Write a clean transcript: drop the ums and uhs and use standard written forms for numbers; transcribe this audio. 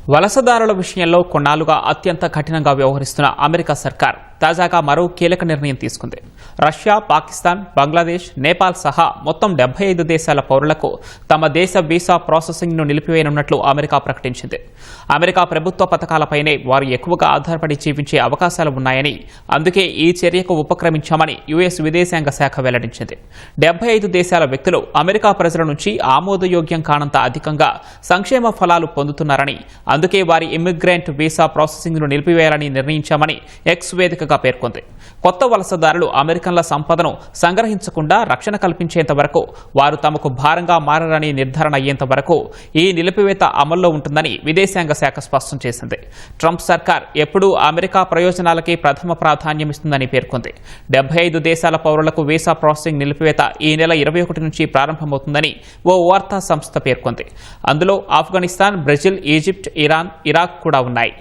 వలసదారుల విషయంలో కొన్నాళ్లుగా అత్యంత కఠినంగా వ్యవహరిస్తున్న అమెరికా సర్కార్ తాజాగా మరో కీలక నిర్ణయం తీసుకుంది. రష్యా, పాకిస్తాన్, బంగ్లాదేశ్, నేపాల్ సహా మొత్తం 75 దేశాల పౌరులకు తమ దేశ వీసా ప్రాసెసింగ్ను నిలిపివేయనున్నట్లు అమెరికా ప్రకటించింది. అమెరికా ప్రభుత్వ పథకాలపైనే వారు ఎక్కువగా ఆధారపడి జీవించే అవకాశాలు ఉన్నాయని, అందుకే ఈ చర్యకు ఉపక్రమించామని యుఎస్ విదేశాంగ శాఖ వెల్లడించింది. 75 దేశాల వ్యక్తులు అమెరికా ప్రజల నుంచి ఆమోదయోగ్యం కానంత అధికంగా సంక్షేమ ఫలాలు పొందుతున్నారని, అందుకే వారి ఇమ్మిగ్రెంట్ వీసా ప్రాసెసింగ్ను నిలిపివేయాలని నిర్ణయించామని ఎక్స్ వేదికగా పేర్కొంది. కొత్త వలసదారులు అమెరికన్ల సంపదను సంగ్రహించకుండా రక్షణ కల్పించేంత వరకు, వారు తమకు భారంగా మారని నిర్ధారణ అయ్యేంత వరకు ఈ నిలిపివేత అమల్లో ఉంటుందని విదేశాంగ శాఖ స్పష్టం చేసింది. ట్రంప్ సర్కార్ ఎప్పుడూ అమెరికా ప్రయోజనాలకే ప్రథమ ప్రాధాన్యమిస్తుందని పేర్కొంది. 75 దేశాల పౌరులకు వీసా ప్రాసెసింగ్ నిలిపివేత ఈ నెల 21 నుంచి ప్రారంభమవుతుందని ఓ వార్తా సంస్థ పేర్కొంది. అందులో Afghanistan, Brazil, Egypt, Iran, Iraq కూడా ఉన్నాయి.